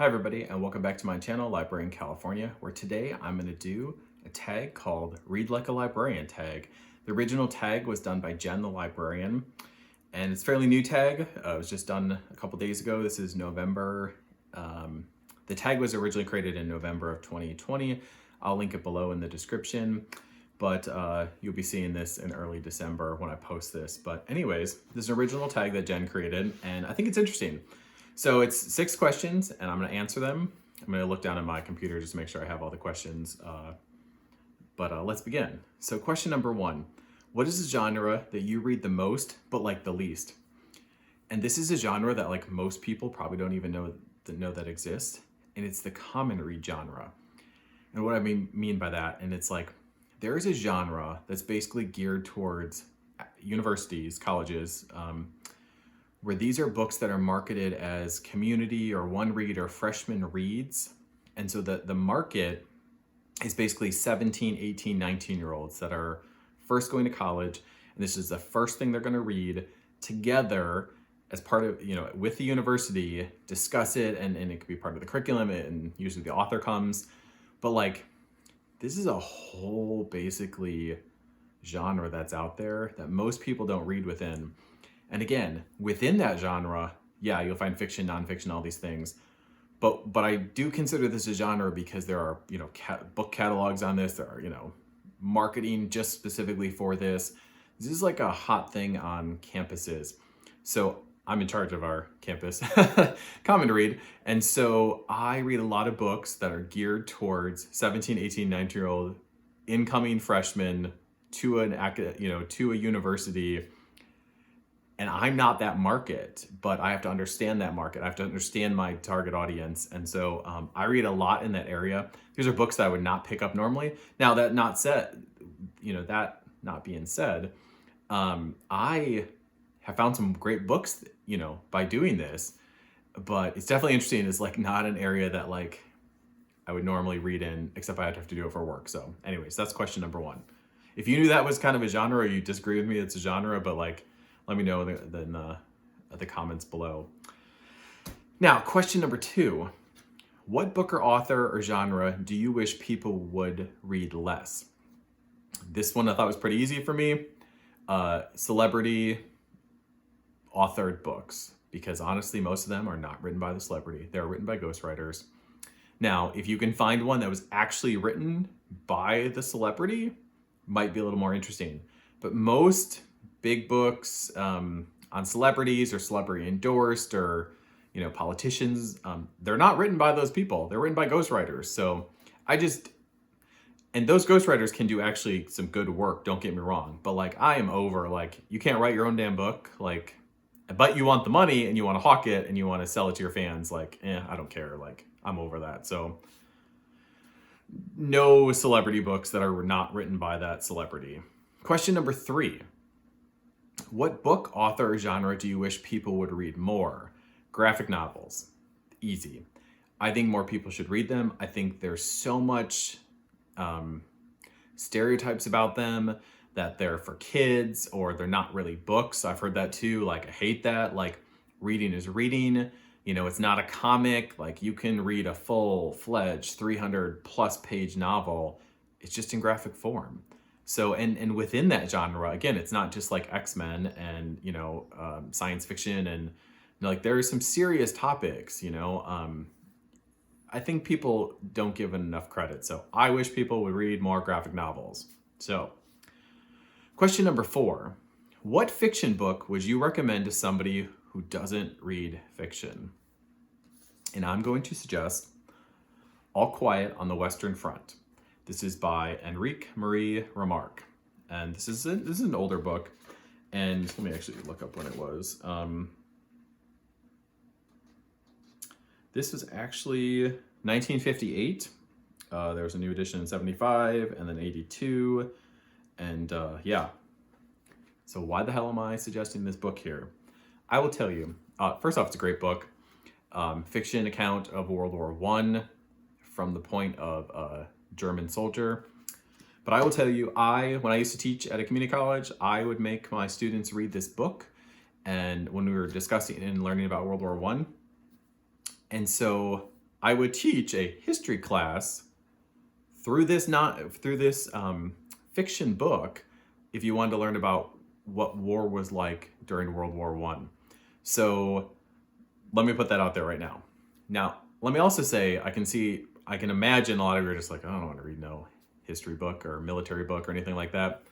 Hi everybody, and welcome back to my channel, Librarian California, where today I'm going to do a tag called Read Like a Librarian tag. The original tag was done by Jen the Librarian, and it's a fairly new tag. It was just done a couple days ago. This is November. The tag was originally created in November of 2020. I'll link it below in the description, but you'll be seeing this in early December when I post this. But anyways, this is an original tag that Jen created, and I think it's interesting. So it's 6 questions, and I'm going to answer them. I'm going to look down at my computer just to make sure I have all the questions. But let's begin. So question number 1. What is a genre that you read the most, but like the least? And this is a genre that like most people probably don't even know that exists. And it's the common read genre. And what I mean by that, and it's like, there is a genre that's basically geared towards universities, colleges, where these are books that are marketed as community or one read or freshman reads. And so the market is basically 17, 18, 19-year-olds that are first going to college. And this is the first thing they're going to read together as part of, with the university, discuss it. And it could be part of the curriculum, and usually the author comes. But like, this is a whole basically genre that's out there that most people don't read within. And again, within that genre, yeah, you'll find fiction, nonfiction, all these things. But I do consider this a genre because there are, book catalogs on this. There are, marketing just specifically for this. This is like a hot thing on campuses. So I'm in charge of our campus common read. And so I read a lot of books that are geared towards 17, 18, 19-year-old incoming freshmen to to a university. And I'm not that market, but I have to understand that market. I have to understand my target audience. And so I read a lot in that area. These are books that I would not pick up normally. Now, that not being said, I have found some great books, by doing this, but it's definitely interesting. It's like not an area that like I would normally read in, except I have to do it for work. So anyways, that's question number 1. If you knew that was kind of a genre, or you disagree with me, it's a genre, but like, let me know in the comments below. Now, question number 2. What book or author or genre do you wish people would read less? This one I thought was pretty easy for me. Celebrity authored books, because honestly, most of them are not written by the celebrity. They're written by ghostwriters. Now, if you can find one that was actually written by the celebrity, might be a little more interesting. But most big books on celebrities or celebrity endorsed or politicians, they're not written by those people. They're written by ghostwriters. So and those ghostwriters can do actually some good work, don't get me wrong, but like I am over, like, you can't write your own damn book, like, but you want the money and you want to hawk it and you want to sell it to your fans, like, I don't care, like, I'm over that. So no celebrity books that are not written by that celebrity. Question number 3. What book, author, or genre do you wish people would read more? Graphic novels. Easy. I think more people should read them. I think there's so much stereotypes about them, that they're for kids or they're not really books. I've heard that too. Like, I hate that. Like, reading is reading. It's not a comic. Like, you can read a full-fledged 300+ page novel. It's just in graphic form. So, and within that genre, again, it's not just like X-Men and, science fiction, and like there are some serious topics, I think people don't give it enough credit. So I wish people would read more graphic novels. So question number 4, what fiction book would you recommend to somebody who doesn't read fiction? And I'm going to suggest All Quiet on the Western Front. This is by Erich Maria Remarque, and this is an older book. And let me actually look up when it was. This was actually 1958. There was a new edition in 75, and then 82, and yeah. So why the hell am I suggesting this book here? I will tell you. First off, it's a great book. Fiction account of World War I from the point of a German soldier. But I will tell you, when I used to teach at a community college, I would make my students read this book. And when we were discussing and learning about World War I, and so I would teach a history class through this fiction book if you wanted to learn about what war was like during World War I. So let me put that out there right now. Now, let me also say, I can imagine a lot of you are just like, I don't want to read no history book or military book or anything like that.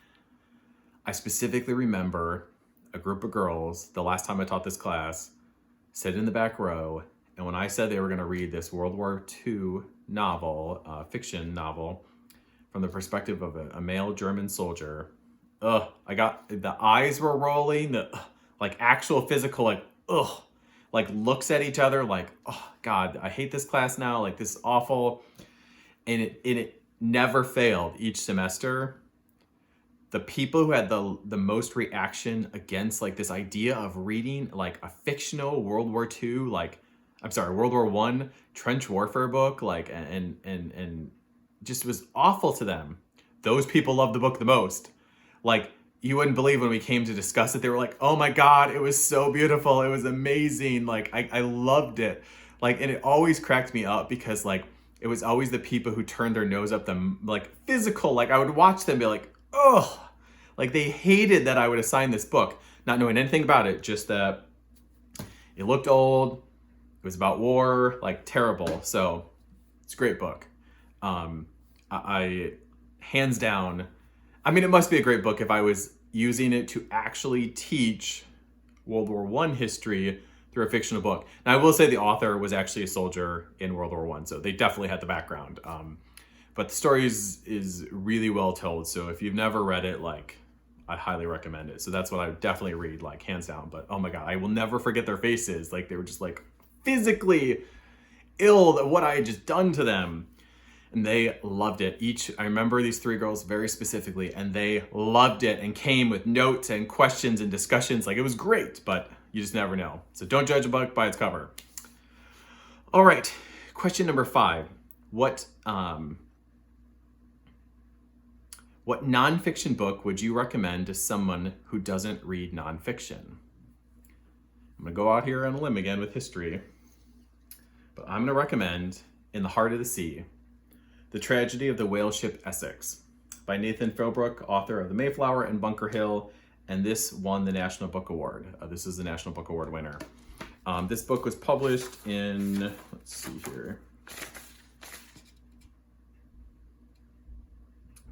I specifically remember a group of girls, the last time I taught this class, sit in the back row, and when I said they were going to read this World War II novel, fiction novel, from the perspective of a male German soldier, the eyes were rolling, like actual physical, like looks at each other like, oh God, I hate this class now, like this is awful. And it never failed each semester. The people who had the most reaction against like this idea of reading like a fictional World War II, World War I trench warfare book, like, and just was awful to them. Those people loved the book the most. Like, you wouldn't believe when we came to discuss it, they were like, oh my God, it was so beautiful. It was amazing. Like, I loved it. Like, and it always cracked me up because like, it was always the people who turned their nose up them, like physical, like I would watch them be like, oh, like they hated that I would assign this book, not knowing anything about it, just that it looked old. It was about war, like terrible. So it's a great book. I hands down, I mean, it must be a great book if I was using it to actually teach World War I history through a fictional book. Now, I will say the author was actually a soldier in World War I, so they definitely had the background. But the story is really well told, so if you've never read it, like, I highly recommend it. So that's what I would definitely read, like, hands down. But oh my God, I will never forget their faces. Like, they were just like physically ill at what I had just done to them. And they loved it. I remember these three girls very specifically, and they loved it and came with notes and questions and discussions. Like, it was great, but you just never know. So don't judge a book by its cover. All right, question number 5. What nonfiction book would you recommend to someone who doesn't read nonfiction? I'm gonna go out here on a limb again with history, but I'm gonna recommend In the Heart of the Sea, The Tragedy of the Whaleship Essex by Nathan Philbrick, author of The Mayflower and Bunker Hill, and this won the National Book Award. This is the National Book Award winner. This book was published in, let's see here,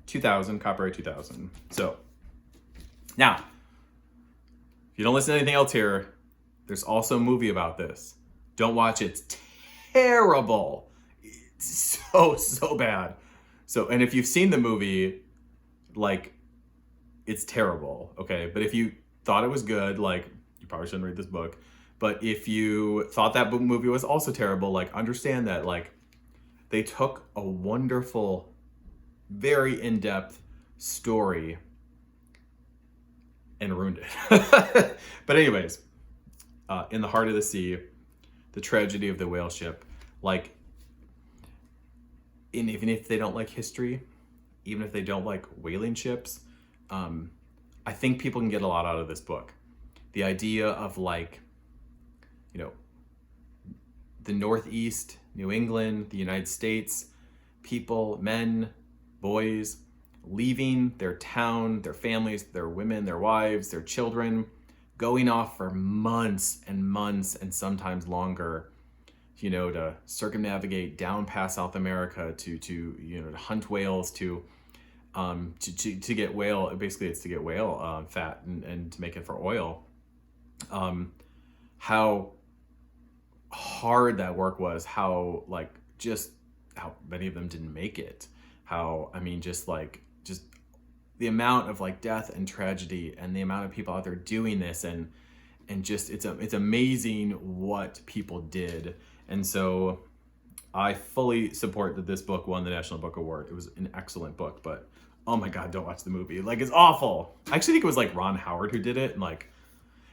2000, copyright 2000. So, now, if you don't listen to anything else here, there's also a movie about this. Don't watch it. It's terrible. It's so bad. So, and if you've seen the movie, like, it's terrible, okay? But if you thought it was good, like, you probably shouldn't read this book. But if you thought that movie was also terrible, like, understand that, like, they took a wonderful, very in-depth story and ruined it. But anyways, In the Heart of the Sea, The Tragedy of the Whaleship, like, and even if they don't like history, even if they don't like whaling ships, I think people can get a lot out of this book. The idea of, like, you know, the Northeast, New England, the United States, people, men, boys, leaving their town, their families, their women, their wives, their children, going off for months and months and sometimes longer, you know, to circumnavigate down past South America to you know, to hunt whales, to get whale, basically it's to get whale fat and to make it for oil. How hard that work was, how, like, just how many of them didn't make it, how, I mean, just the amount of, like, death and tragedy and the amount of people out there doing this, and just it's amazing what people did. And so I fully support that this book won the National Book Award. It was an excellent book, but oh my God, don't watch the movie. Like, it's awful. I actually think it was like Ron Howard who did it, and like,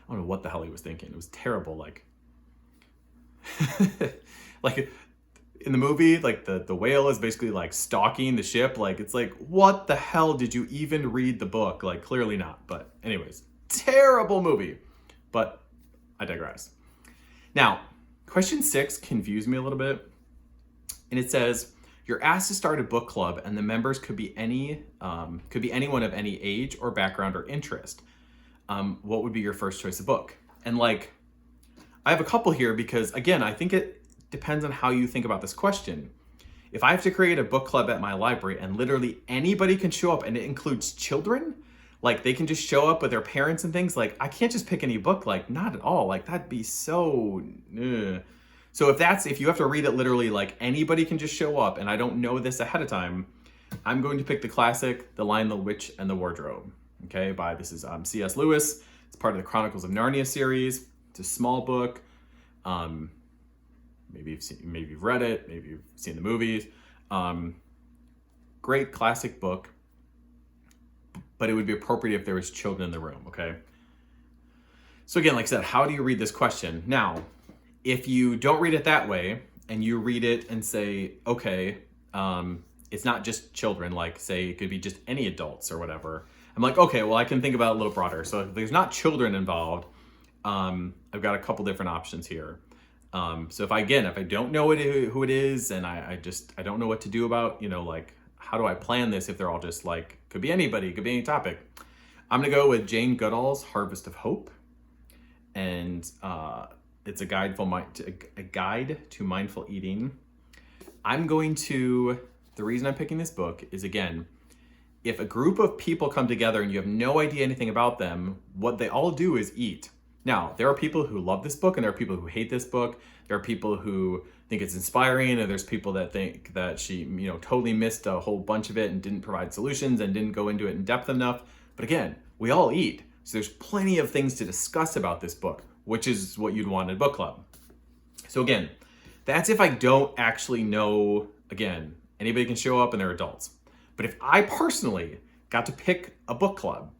I don't know what the hell he was thinking. It was terrible. Like, like in the movie, like the whale is basically like stalking the ship. Like, it's like, what the hell, did you even read the book? Like, clearly not. But anyways, terrible movie. But I digress. Now, question 6 confused me a little bit. And it says, you're asked to start a book club, and the members could be anyone of any age or background or interest. What would be your first choice of book? And like, I have a couple here because, again, I think it depends on how you think about this question. If I have to create a book club at my library and literally anybody can show up, and it includes children, like they can just show up with their parents and things, like I can't just pick any book, like not at all. Like that'd be so... So if you have to read it literally like anybody can just show up and I don't know this ahead of time, I'm going to pick the classic, The Lion, the Witch, and the Wardrobe. Okay, this is C.S. Lewis. It's part of the Chronicles of Narnia series. It's a small book. Maybe you've read it, maybe you've seen the movies. Great classic book, but it would be appropriate if there was children in the room, okay? So again, like I said, how do you read this question? Now, if you don't read it that way and you read it and say, okay, it's not just children, like say it could be just any adults or whatever. I'm like, okay, well I can think about it a little broader. So if there's not children involved, I've got a couple different options here. So if I don't know who it is and I don't know what to do about, like how do I plan this if they're all just like, could be anybody, could be any topic. I'm gonna go with Jane Goodall's Harvest of Hope. And it's a guide to mindful eating. The reason I'm picking this book is, again, if a group of people come together and you have no idea anything about them, what they all do is eat. Now, there are people who love this book and there are people who hate this book. There are people who think it's inspiring, and there's people that think that she, totally missed a whole bunch of it and didn't provide solutions and didn't go into it in depth enough. But again, we all eat. So there's plenty of things to discuss about this book, which is what you'd want in a book club. So again, that's if I don't actually know, again, anybody can show up and they're adults. But if I personally got to pick a book club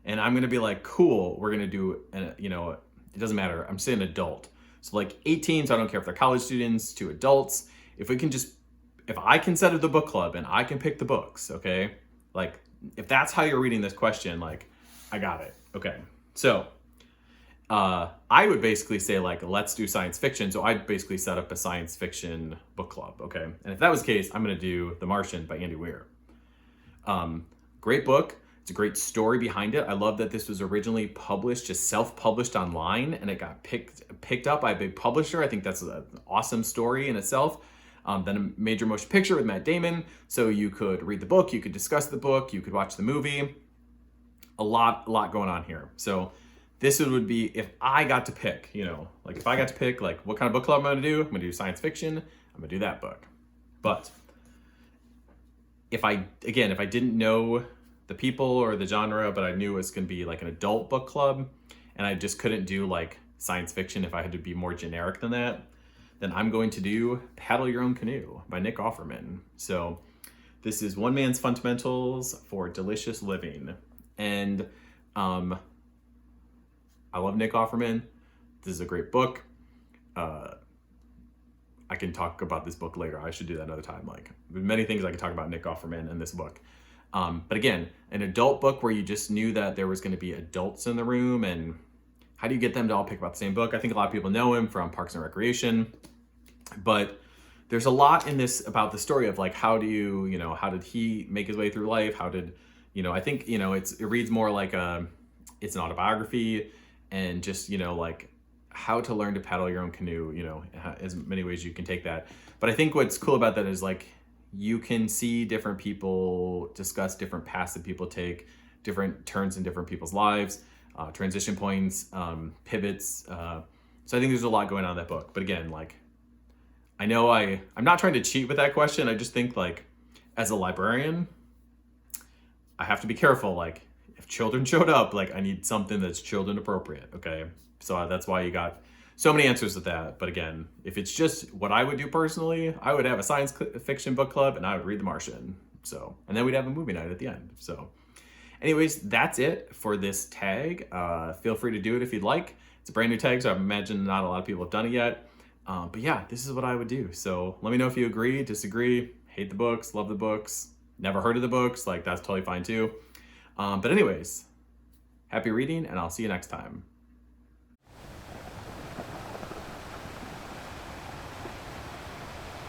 and I'm gonna be like, cool, we're gonna do, it doesn't matter, I'm saying adult. So like 18, so I don't care if they're college students, to adults. If I can set up the book club and I can pick the books, okay? Like if that's how you're reading this question, like I got it, okay. So I would basically say like, let's do science fiction. So I'd basically set up a science fiction book club, okay? And if that was the case, I'm gonna do The Martian by Andy Weir. Great book. It's a great story behind it. I love that this was originally published, just self-published online, and it got picked up by a big publisher. I think that's an awesome story in itself. Then a major motion picture with Matt Damon. So you could read the book, you could discuss the book, you could watch the movie. A lot going on here. So this would be, if I got to pick, like if I got to pick like what kind of book club I'm gonna do, I'm gonna do science fiction, I'm gonna do that book. But if I didn't know the people or the genre, but I knew it was gonna be like an adult book club, and I just couldn't do like science fiction if I had to be more generic than that, then I'm going to do Paddle Your Own Canoe by Nick Offerman. So this is One Man's Fundamentals for Delicious Living. And I love Nick Offerman. This is a great book. I can talk about this book later. I should do that another time. Like many things I could talk about Nick Offerman in this book. But again, an adult book where you just knew that there was going to be adults in the room, and how do you get them to all pick about the same book? I think a lot of people know him from Parks and Recreation, but there's a lot in this about the story of like, how did he make his way through life? How did, I think, it reads more like it's an autobiography, and just, like how to learn to paddle your own canoe, as many ways you can take that. But I think what's cool about that is like, you can see different people discuss different paths that people take, different turns in different people's lives, transition points, pivots. So I think there's a lot going on in that book. But again, like, I know I'm not trying to cheat with that question. I just think like, as a librarian, I have to be careful. Like if children showed up, like I need something that's children appropriate. Okay. So that's why you got so many answers with that. But again, if it's just what I would do personally, I would have a science fiction book club and I would read The Martian. So, and then we'd have a movie night at the end. So anyways, that's it for this tag. Feel free to do it if you'd like. It's a brand new tag, so I imagine not a lot of people have done it yet. But yeah, this is what I would do. So let me know if you agree, disagree, hate the books, love the books, never heard of the books. Like that's totally fine too. But anyways, happy reading, and I'll see you next time.